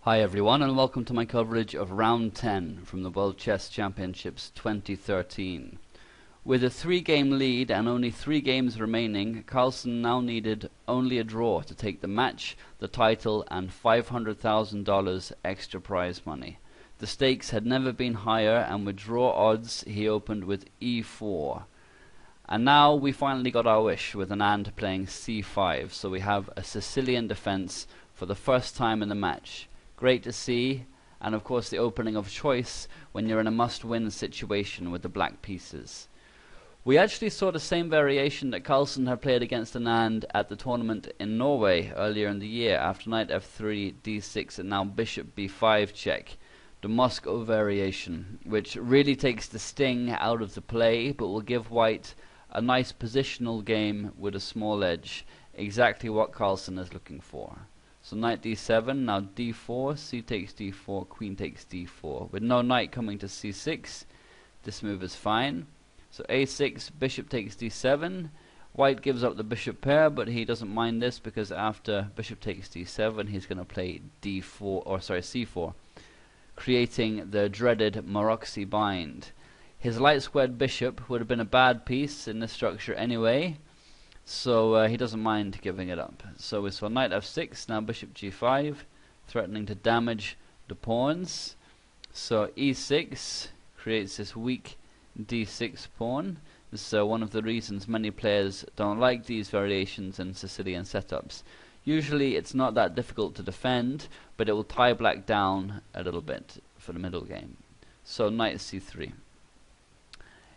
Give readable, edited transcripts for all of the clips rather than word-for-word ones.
Hi everyone, and welcome to my coverage of Round 10 from the World Chess Championships 2013. With a 3-game lead and only 3 games remaining, Carlsen now needed only a draw to take the match, the title and $500,000 extra prize money. The stakes had never been higher, and with draw odds he opened with e4. And now we finally got our wish, with Anand playing c5, so we have a Sicilian defense for the first time in the match. Great to see, and of course the opening of choice when you're in a must-win situation with the black pieces. We actually saw the same variation that Carlsen had played against Anand at the tournament in Norway earlier in the year, after knight f3, d6 and now bishop b5 check. The Moscow variation, which really takes the sting out of the play, but will give white a nice positional game with a small edge, exactly what Carlsen is looking for. So knight d7, now d4, c takes d4, queen takes d4. With no knight coming to c6, this move is fine. So a6, bishop takes d7. White gives up the bishop pair, but he doesn't mind this because after bishop takes d7, he's going to play c4, creating the dreaded Maroczy bind. His light squared bishop would have been a bad piece in this structure anyway, so he doesn't mind giving it up. So we saw knight f6, now bishop g5, threatening to damage the pawns. So e6 creates this weak d6 pawn. This is one of the reasons many players don't like these variations in Sicilian setups. Usually it's not that difficult to defend, but it will tie black down a little bit for the middle game. So knight c3.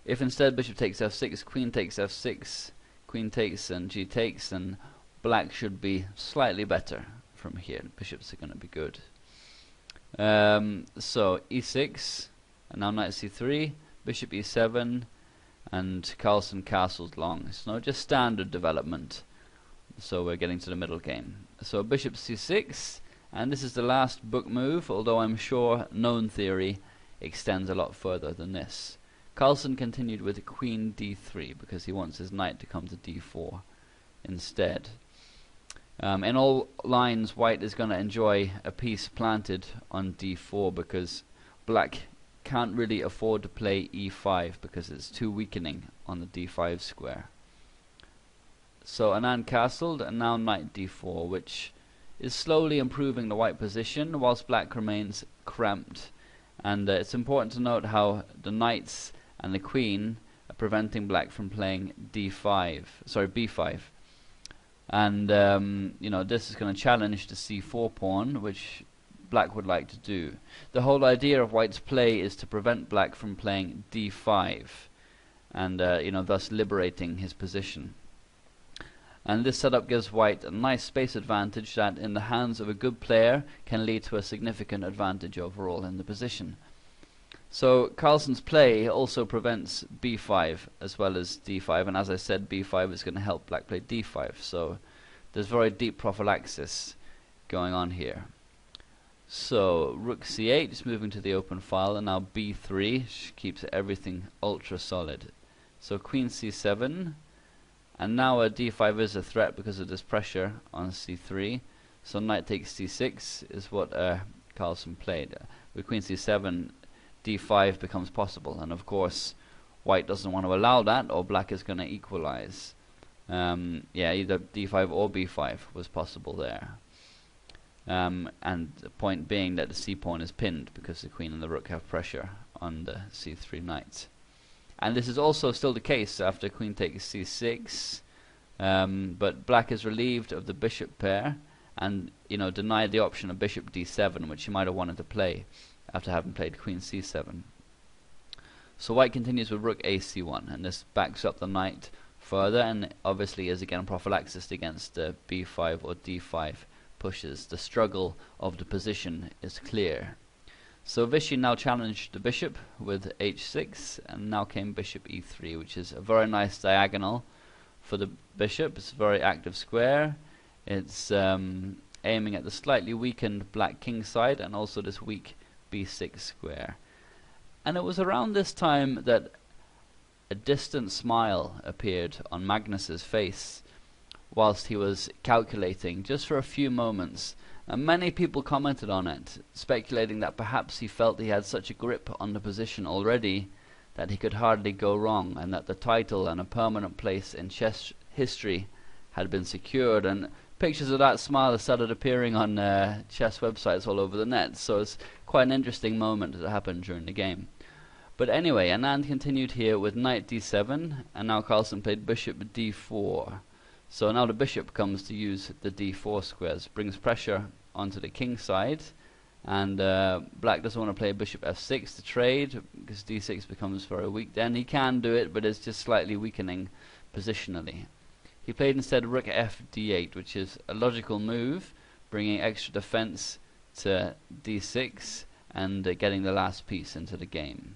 If instead bishop takes f6, queen takes f6, queen takes and g takes, and black should be slightly better from here. Bishops are going to be good. So e6, and now knight c3, bishop e7, and Carlsen castles long. It's not just standard development. So we're getting to the middle game. So bishop c6, and this is the last book move, although I'm sure known theory extends a lot further than this. Carlsen continued with queen d3 because he wants his knight to come to d4 instead. In all lines, white is going to enjoy a piece planted on d4 because black can't really afford to play e5 because it's too weakening on the d5 square. So Anand castled, and now knight d4, which is slowly improving the white position whilst black remains cramped. And it's important to note how the knights and the queen are preventing black from playing b5. And this is going to challenge the c4 pawn, which black would like to do. The whole idea of white's play is to prevent black from playing d5, and thus liberating his position. And this setup gives white a nice space advantage that, in the hands of a good player, can lead to a significant advantage overall in the position. So Carlsen's play also prevents b5 as well as d5, and as I said, b5 is going to help black play d5, so there's very deep prophylaxis going on here. So rook c8 is moving to the open file, and now b3 keeps everything ultra solid. So queen c7, and now d5 is a threat because of this pressure on c3. So knight takes c6 is what Carlsen played. With queen c7, d5 becomes possible, and of course white doesn't want to allow that, or black is going to equalize. Either d5 or b5 was possible there. And the point being that the c pawn is pinned because the queen and the rook have pressure on the c3 knight. And this is also still the case after queen takes c6, but black is relieved of the bishop pair and denied the option of bishop d7, which he might have wanted to play after having played queen c7. So white continues with rook ac1, and this backs up the knight further, and obviously is again prophylaxis against b5 or d5 pushes. The struggle of the position is clear. So Vishy now challenged the bishop with h6, and now came bishop e3, which is a very nice diagonal for the bishop. It's a very active square. It's aiming at the slightly weakened black king side and also this weak b6 square. And it was around this time that a distant smile appeared on Magnus's face whilst he was calculating, just for a few moments, And many people commented on it, speculating that perhaps he felt he had such a grip on the position already that he could hardly go wrong, and that the title and a permanent place in chess history had been secured. And pictures of that smile have started appearing on chess websites all over the net, so it's quite an interesting moment that happened during the game. But anyway, Anand continued here with knight d7, and now Carlsen played bishop d4. So now the bishop comes to use the d4 squares, brings pressure onto the king side, and black doesn't want to play bishop f6 to trade, because d6 becomes very weak then. He can do it, but it's just slightly weakening positionally. He played instead rook f d8, which is a logical move, bringing extra defense to d6 and getting the last piece into the game.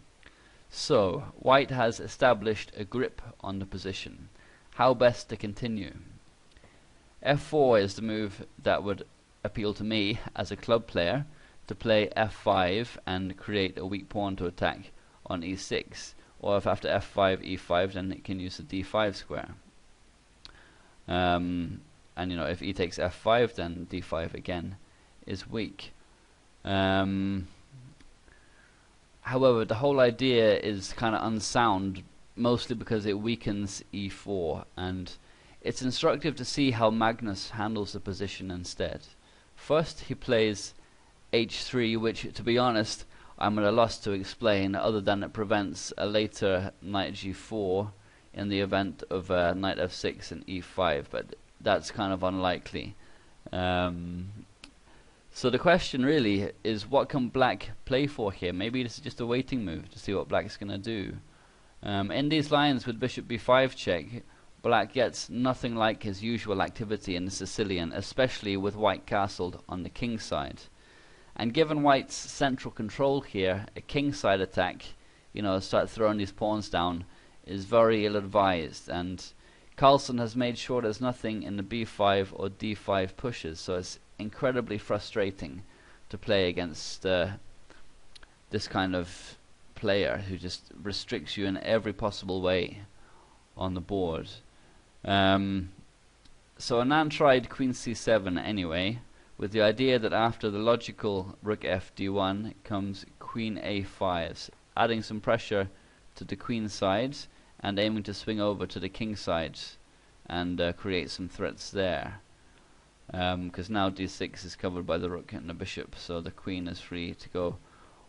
So, white has established a grip on the position. How best to continue? f4 is the move that would appeal to me as a club player, to play f5 and create a weak pawn to attack on e6. Or if after f5, e5, then it can use the d5 square. And you know, if e takes f5, then d5 again is weak. However, the whole idea is kind of unsound, mostly because it weakens e4, and it's instructive to see how Magnus handles the position instead. First, he plays h3, which, to be honest, I'm at a loss to explain, other than it prevents a later knight g4 in the event of knight f6 and e5, but that's kind of unlikely. So the question really is, what can black play for here? Maybe this is just a waiting move to see what black's going to do. In these lines with bishop b5 check, black gets nothing like his usual activity in the Sicilian, especially with white castled on the king side. And given white's central control here, a king side attack, you know, start throwing these pawns down, is very ill advised, and Carlsen has made sure there's nothing in the b5 or d5 pushes, so it's incredibly frustrating to play against this kind of player who just restricts you in every possible way on the board. So Anand tried queen c7 anyway, with the idea that after the logical rook f d1 comes queen a5, adding some pressure to the queen side and aiming to swing over to the king side and create some threats there. Because now d6 is covered by the rook and the bishop, so the queen is free to go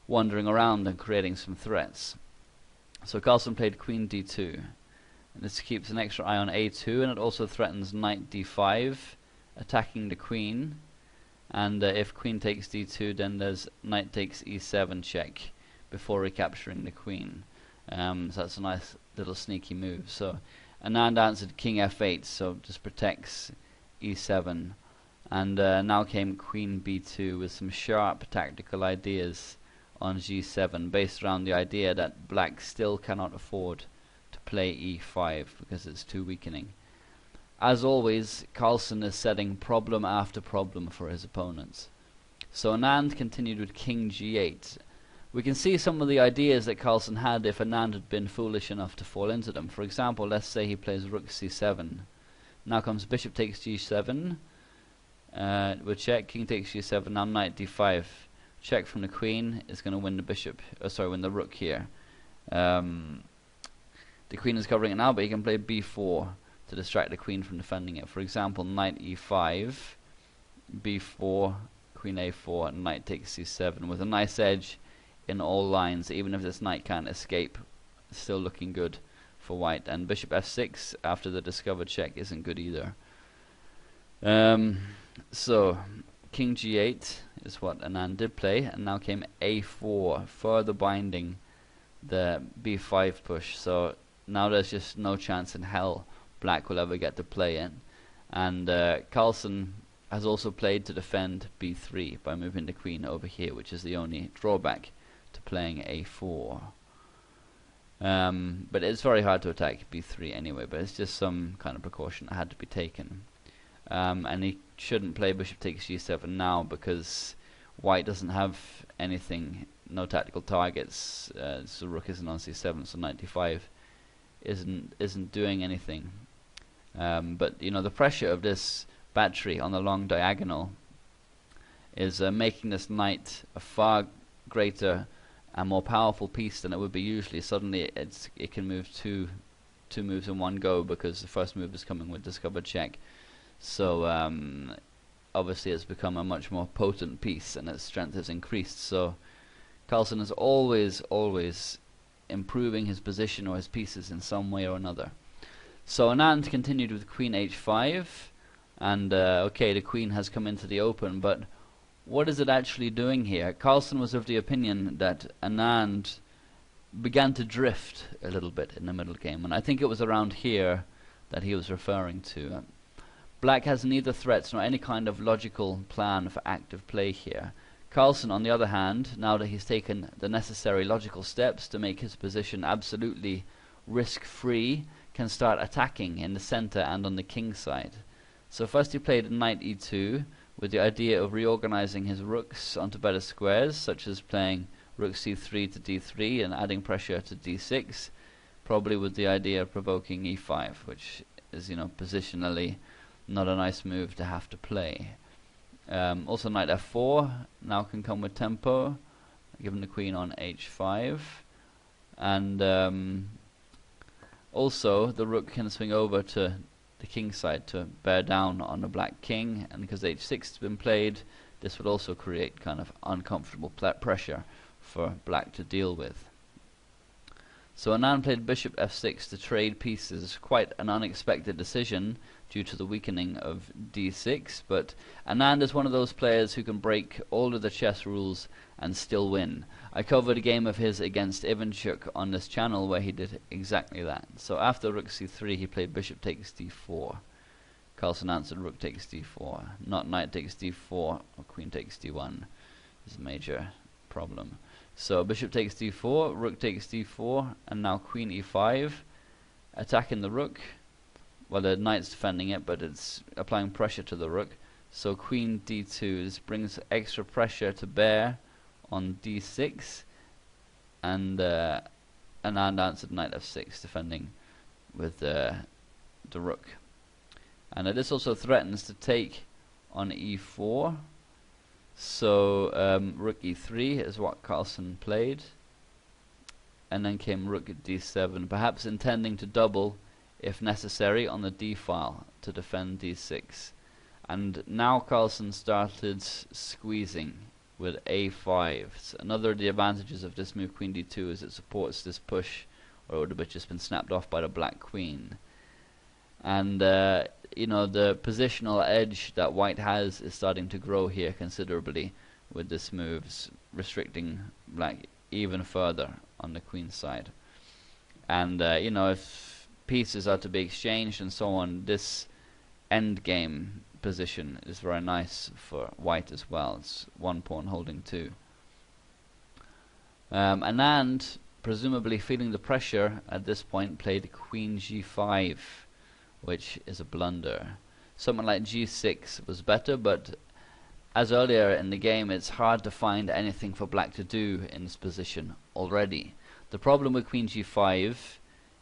wandering around and creating some threats. So Carlsen played queen d2. And this keeps an extra eye on a2, and it also threatens knight d5, attacking the queen. And if queen takes d2, then there's knight takes e7 check before recapturing the queen. So that's a nice little sneaky move. So Anand answered king f8, so just protects e7. And now came queen b2 with some sharp tactical ideas on g7, based around the idea that black still cannot afford to play e5 because it's too weakening. As always, Carlsen is setting problem after problem for his opponents. So Anand continued with king g8. We can see some of the ideas that Carlsen had if Anand had been foolish enough to fall into them. For example, let's say he plays rook c7. Now comes bishop takes g7. We'll check, king takes g7, now knight d5. Check from the queen is going to win the bishop, win the rook here. The queen is covering it now, but he can play b4 to distract the queen from defending it. For example, knight e5, b4, queen a4, and knight takes c7 with a nice edge in all lines. Even if this knight can't escape, it's still looking good for white. And bishop f6 after the discovered check isn't good either. So king g8 is what Anand did play, and now came a4, further binding the b5 push. So now there's just no chance in hell black will ever get to play it. And Carlsen has also played to defend b3 by moving the queen over here, which is the only drawback to playing a4. But it's very hard to attack b3 anyway, but it's just some kind of precaution that had to be taken. And he shouldn't play bishop takes g7 now, because white doesn't have anything, no tactical targets. So rook isn't on c7, so knight d5 isn't doing anything. But you know, the pressure of this battery on the long diagonal is making this knight a far greater and more powerful piece than it would be usually. Suddenly it can move two moves in one go, because the first move is coming with discovered check. So obviously it's become a much more potent piece, and its strength has increased. So Carlsen is always improving his position or his pieces in some way or another. So Anand continued with queen h5, and okay, the queen has come into the open, but what is it actually doing here? Carlsen was of the opinion that Anand began to drift a little bit in the middle game, and I think it was around here that he was referring to. Black has neither threats nor any kind of logical plan for active play here. Carlsen, on the other hand, now that he's taken the necessary logical steps to make his position absolutely risk-free, can start attacking in the center and on the king side. So first he played knight e2 with the idea of reorganizing his rooks onto better squares, such as playing rook c3 to d3 and adding pressure to d6, probably with the idea of provoking e5, which is, positionally not a nice move to have to play. Also knight f4 now can come with tempo, given the queen on h5, and also the rook can swing over to the king side to bear down on the black king, and because h6 has been played, this would also create kind of uncomfortable pressure for black to deal with. So Anand played bishop f6 to trade pieces, quite an unexpected decision due to the weakening of d6, but Anand is one of those players who can break all of the chess rules and still win. I covered a game of his against Ivanchuk on this channel where he did exactly that. So after rook c3 he played bishop takes d4. Carlsen answered rook takes d4, not knight takes d4 or queen takes d1. This is a major problem. So bishop takes d4, rook takes d4, and now queen e5, attacking the rook. Well, the knight's defending it, but it's applying pressure to the rook. So queen d2, this brings extra pressure to bear on d6, and Anand answered knight f6, defending with the rook. And this also threatens to take on e4. So rook e3 is what Carlsen played, and then came rook at d7, perhaps intending to double if necessary on the d file to defend d6. And now Carlsen started squeezing with a5. So another of the advantages of this move, queen d2, is it supports this push, or it would have just been snapped off by the black queen. And the positional edge that white has is starting to grow here considerably with this move, restricting black even further on the queen side. And if pieces are to be exchanged and so on, this endgame position is very nice for white as well. It's one pawn holding two. Anand, presumably feeling the pressure at this point, played queen g5, which is a blunder. Something like g6 was better, but as earlier in the game, it's hard to find anything for black to do in this position already. The problem with queen g5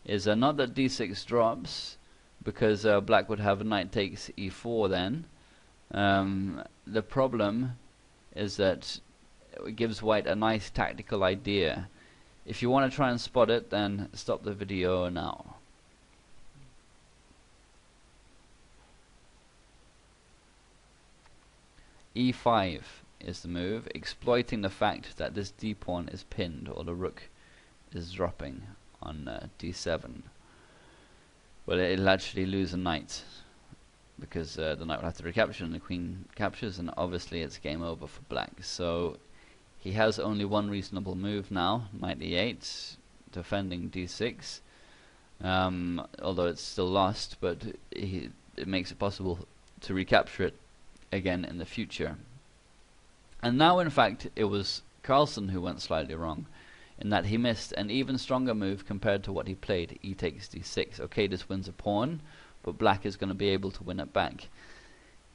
is not that d6 drops, because black would have knight takes e4 then. The problem is that it gives white a nice tactical idea. If you want to try and spot it, then stop the video now. e5 is the move, exploiting the fact that this d-pawn is pinned, or the rook is dropping on d7. Well, it'll actually lose a knight, because the knight will have to recapture and the queen captures, and obviously it's game over for black. So he has only one reasonable move now, knight e8, defending d6, although it's still lost, but it makes it possible to recapture it again in the future. And now in fact it was Carlsen who went slightly wrong, in that he missed an even stronger move compared to what he played, e takes d6. Okay, this wins a pawn, but black is going to be able to win it back.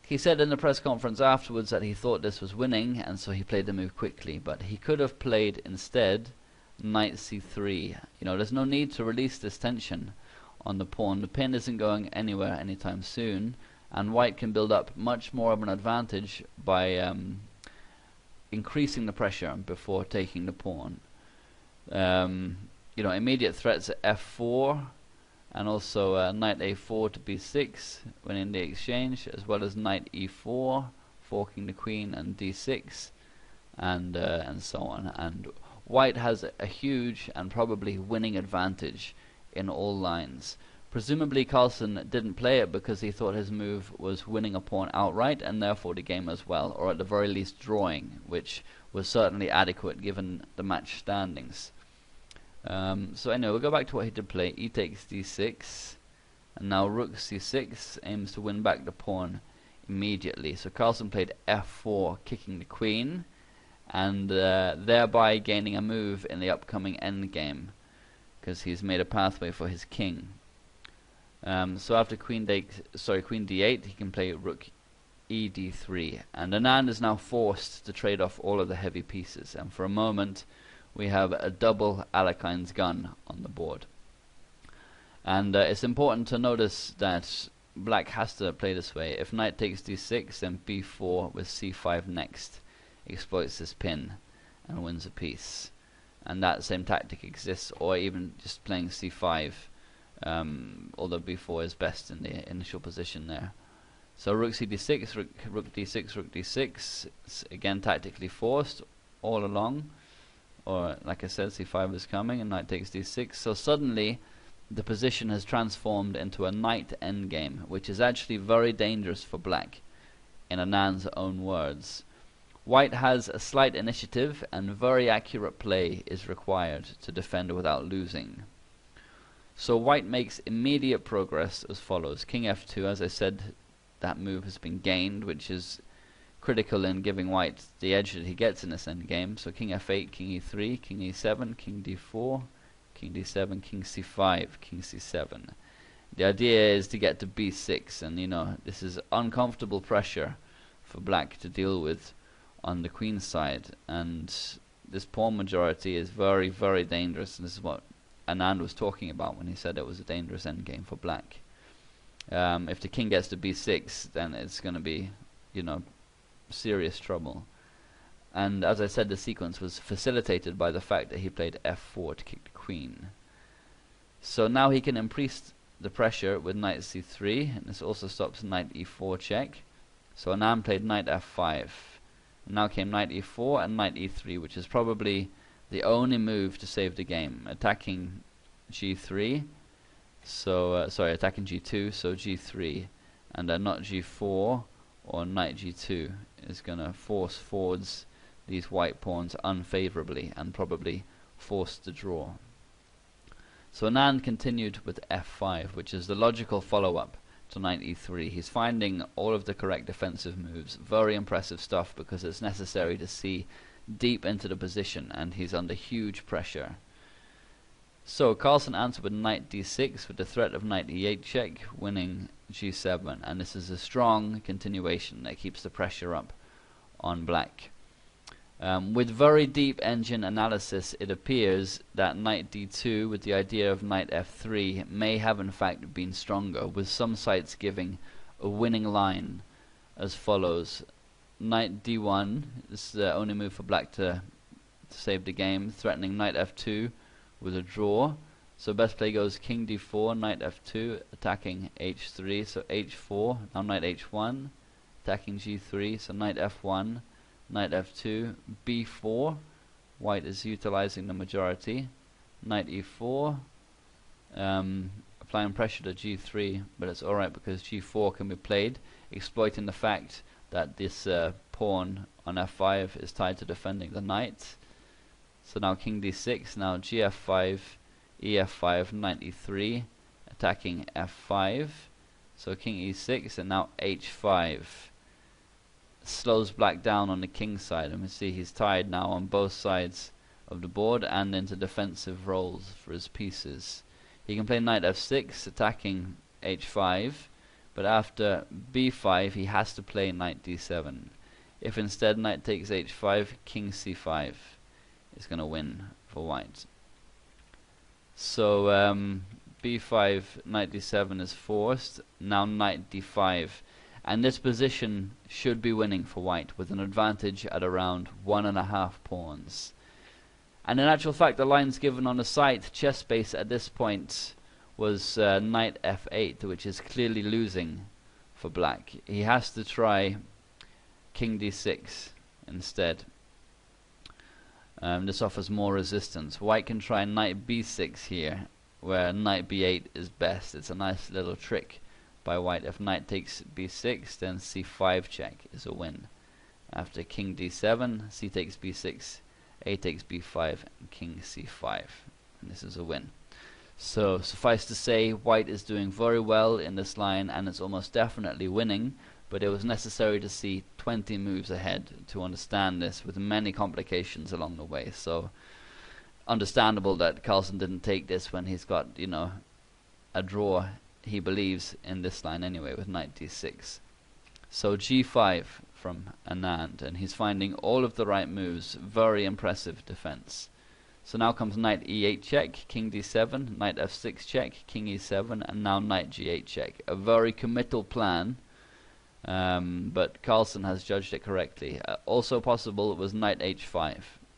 He said in the press conference afterwards that he thought this was winning, and so he played the move quickly, but he could have played instead knight c3. There's no need to release this tension on the pawn. The pin isn't going anywhere anytime soon, and white can build up much more of an advantage by increasing the pressure before taking the pawn. Immediate threats at f4, and also knight a4 to b6 winning the exchange, as well as knight e4 forking the queen, and d6, and so on. And white has a huge and probably winning advantage in all lines. Presumably Carlsen didn't play it because he thought his move was winning a pawn outright and therefore the game as well, or at the very least drawing, which was certainly adequate given the match standings. So anyway, we'll go back to what he did play. E takes d6, and now rook c6 aims to win back the pawn immediately. So Carlsen played f4, kicking the queen, and thereby gaining a move in the upcoming endgame, because he's made a pathway for his king. So after queen d8, he can play rook e d3, and Anand is now forced to trade off all of the heavy pieces, and for a moment we have a double Alekhine's gun on the board. And it's important to notice that black has to play this way. If knight takes d6, then b4 with c5 next exploits this pin and wins a piece. And that same tactic exists, or even just playing c5, although b4 is best in the initial position there. So rook c d6, rook d6, rook d6. It's again tactically forced all along. Or like I said, c5 is coming and knight takes d6. So suddenly the position has transformed into a knight endgame, which is actually very dangerous for black, in Anand's own words. White has a slight initiative, and very accurate play is required to defend without losing. So white makes immediate progress as follows. King f2, as I said, that move has been gained, which is critical in giving white the edge that he gets in this endgame. So king f8, king e3, king e7, king d4, king d7, king c5, king c7. The idea is to get to b6, and this is uncomfortable pressure for black to deal with on the queen side, and this pawn majority is very, very dangerous, and this is what Anand was talking about when he said it was a dangerous endgame for black. If the king gets to b6, then it's going to be, serious trouble. And as I said, the sequence was facilitated by the fact that he played f4 to kick the queen. So now he can increase the pressure with knight c3, and this also stops knight e4 check. So Anand played knight f5. Now came knight e4 and knight e3, which is probably the only move to save the game. Attacking g3, attacking g2, so g3, and not g4 or knight g2 is going to force forwards these white pawns unfavorably and probably force the draw. So Anand continued with f5, which is the logical follow-up to knight e3. He's finding all of the correct defensive moves. Very impressive stuff, because it's necessary to see deep into the position, and he's under huge pressure. So Carlsen answered with knight d6 with the threat of knight e8 check, winning g7, and this is a strong continuation that keeps the pressure up on black. With very deep engine analysis, it appears that knight d2 with the idea of knight f3 may have in fact been stronger, with some sites giving a winning line as follows. Knight d1, this is the only move for black to save the game, threatening knight f2 with a draw. So best play goes king d4, knight f2, attacking h3, so h4, now knight h1, attacking g3, so knight f1, knight f2, b4, white is utilizing the majority, knight e4, applying pressure to g3, but it's alright because g4 can be played, exploiting the fact that this pawn on f5 is tied to defending the knight. So now king d6, now gf5, ef5, knight e3, attacking f5, so king e6, and now h5. Slows black down on the king side, and we see he's tied now on both sides of the board and into defensive roles for his pieces. He can play knight f6, attacking h5, but after b5 he has to play knight d7. If instead knight takes h5, king c5 is going to win for white. So b5, knight d7 is forced. Now knight d5. and this position should be winning for white with an advantage at around 1.5 pawns. And in actual fact, the lines given on the site, chess space at this point, was knight f8, which is clearly losing for black. He has to try king d6 instead. This offers more resistance. White can try knight b6 here, where knight b8 is best. It's a nice little trick by white. If knight takes b6, then c5 check is a win. After king d7, c takes b6, a takes b5, and king c5. And this is a win. So suffice to say, white is doing very well in this line, and it's almost definitely winning, but it was necessary to see 20 moves ahead to understand this, with many complications along the way. So understandable that Carlsen didn't take this when he's got, you know, a draw, he believes, in this line anyway, with knight d6. So g5 from Anand, and he's finding all of the right moves. Very impressive defense. So now comes knight e8 check, king d7, knight f6 check, king e7, and now knight g8 check. A very committal plan, but Carlsen has judged it correctly. Also possible was knight h5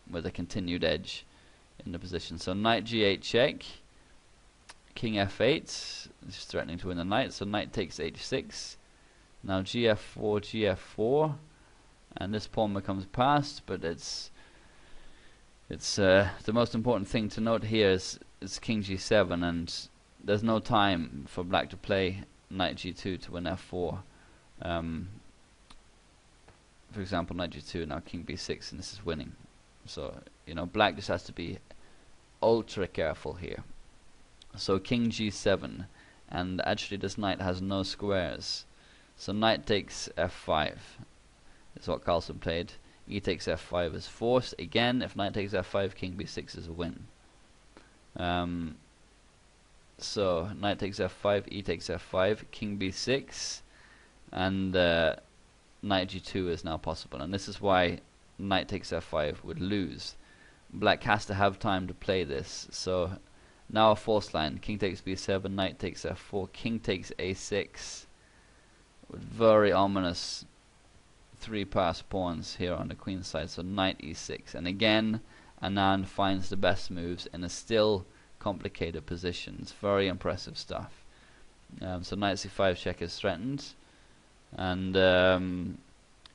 with a continued edge in the position. So knight g8 check, king f8, this is threatening to win the knight, so knight takes h6. Now gf4, gf4, and this pawn becomes passed, but it's the most important thing to note here is king g7, and there's no time for black to play knight g2 to win f4. For example, knight g2, now king b6, and this is winning. So, you know, black just has to be ultra careful here. So king g7, and actually this knight has no squares. So knight takes f5 is what Carlsen played. E takes f5 is forced. Again, if knight takes f5, king b6 is a win. So knight takes f5, e takes f5, king b6, and knight g2 is now possible. And this is why knight takes f5 would lose. Black has to have time to play this. So now a forced line. King takes b7, knight takes f4, king takes a6, with very ominous 3 passed pawns here on the queen's side. So knight e6, and again Anand finds the best moves in a still complicated position. It's very impressive stuff. So knight c5 check is threatened, and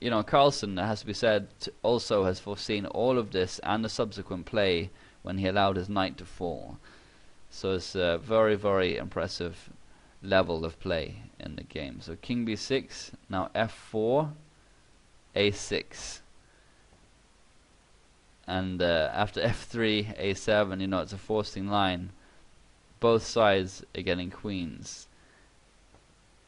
you know, Carlsen, it has to be said, also has foreseen all of this and the subsequent play when he allowed his knight to fall. So it's a very, very impressive level of play in the game. So king b6, now f4, a6, and after f3, a7, you know, it's a forcing line. Both sides are getting queens,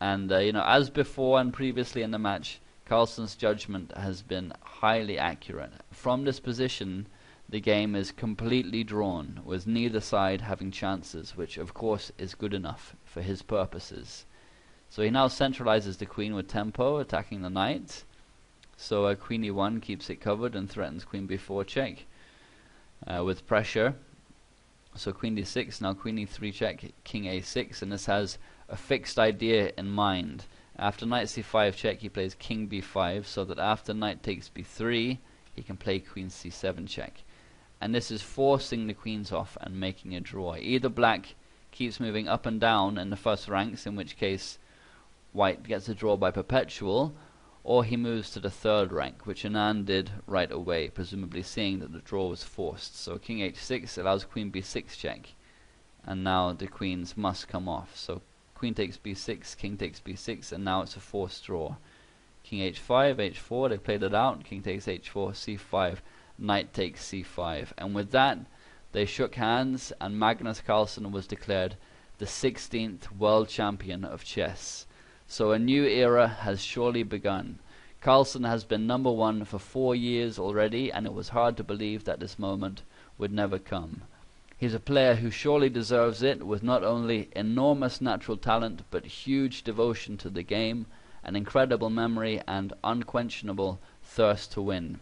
and you know, as before and previously in the match, Carlsen's judgment has been highly accurate. From this position, the game is completely drawn, with neither side having chances, which of course is good enough for his purposes. So he now centralizes the queen with tempo, attacking the knight. So queen e1 keeps it covered and threatens queen b4 check with pressure. So queen d6, now queen e3 check, king a6, and this has a fixed idea in mind. After knight c5 check, he plays king b5, so that after knight takes b3, he can play queen c7 check. And this is forcing the queens off and making a draw. Either black keeps moving up and down in the first ranks, in which case white gets a draw by perpetual, or he moves to the third rank, which Anand did right away, presumably seeing that the draw was forced. So king h6 allows queen b6 check, and now the queens must come off. So queen takes b6, king takes b6, and now it's a forced draw. King h5, h4, they played it out, king takes h4, c5, knight takes c5. And with that, they shook hands, and Magnus Carlsen was declared the 16th world champion of chess. So a new era has surely begun. Carlsen has been number 1 for 4 years already, and it was hard to believe that this moment would never come. He's a player who surely deserves it, with not only enormous natural talent, but huge devotion to the game, an incredible memory, and unquenchable thirst to win.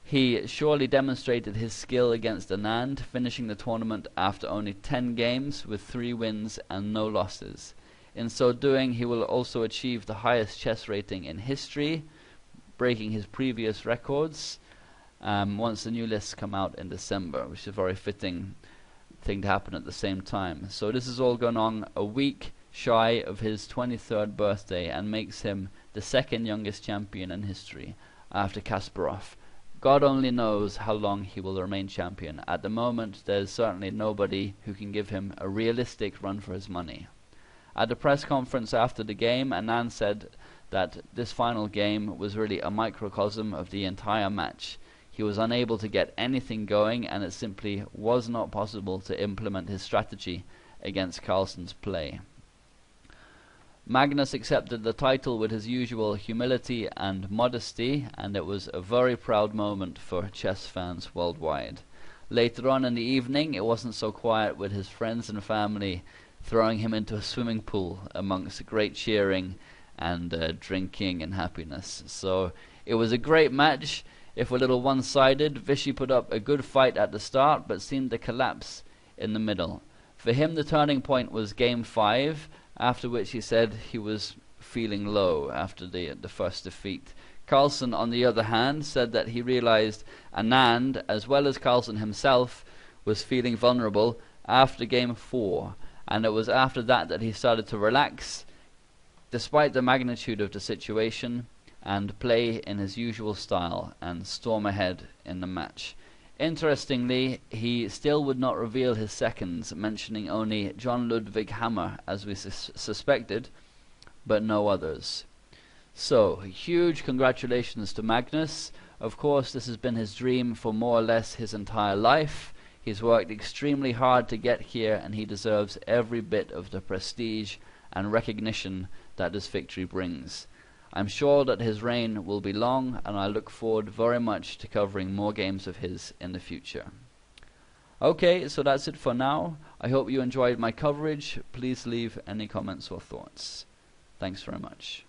He surely demonstrated his skill against Anand, finishing the tournament after only 10 games with 3 wins and no losses. In so doing, he will also achieve the highest chess rating in history, breaking his previous records once the new lists come out in December, which is a very fitting thing to happen at the same time. So this is all going on a week shy of his 23rd birthday and makes him the second youngest champion in history after Kasparov. God only knows how long he will remain champion. At the moment, there's certainly nobody who can give him a realistic run for his money. At the press conference after the game, Anand said that this final game was really a microcosm of the entire match. He was unable to get anything going, and it simply was not possible to implement his strategy against Carlsen's play. Magnus accepted the title with his usual humility and modesty, and it was a very proud moment for chess fans worldwide. Later on in the evening, it wasn't so quiet, with his friends and family throwing him into a swimming pool amongst great cheering and drinking and happiness. So it was a great match, if a little one-sided. Vishy put up a good fight at the start, but seemed to collapse in the middle. For him, the turning point was Game 5, after which he said he was feeling low after the first defeat. Carlsen, on the other hand, said that he realized Anand, as well as Carlsen himself, was feeling vulnerable after Game 4, and it was after that that he started to relax, despite the magnitude of the situation, and play in his usual style and storm ahead in the match. Interestingly, he still would not reveal his seconds, mentioning only John Ludwig Hammer, as we suspected, but no others. So, huge congratulations to Magnus. Of course, this has been his dream for more or less his entire life. He's worked extremely hard to get here, and he deserves every bit of the prestige and recognition that this victory brings. I'm sure that his reign will be long, and I look forward very much to covering more games of his in the future. Okay, so that's it for now. I hope you enjoyed my coverage. Please leave any comments or thoughts. Thanks very much.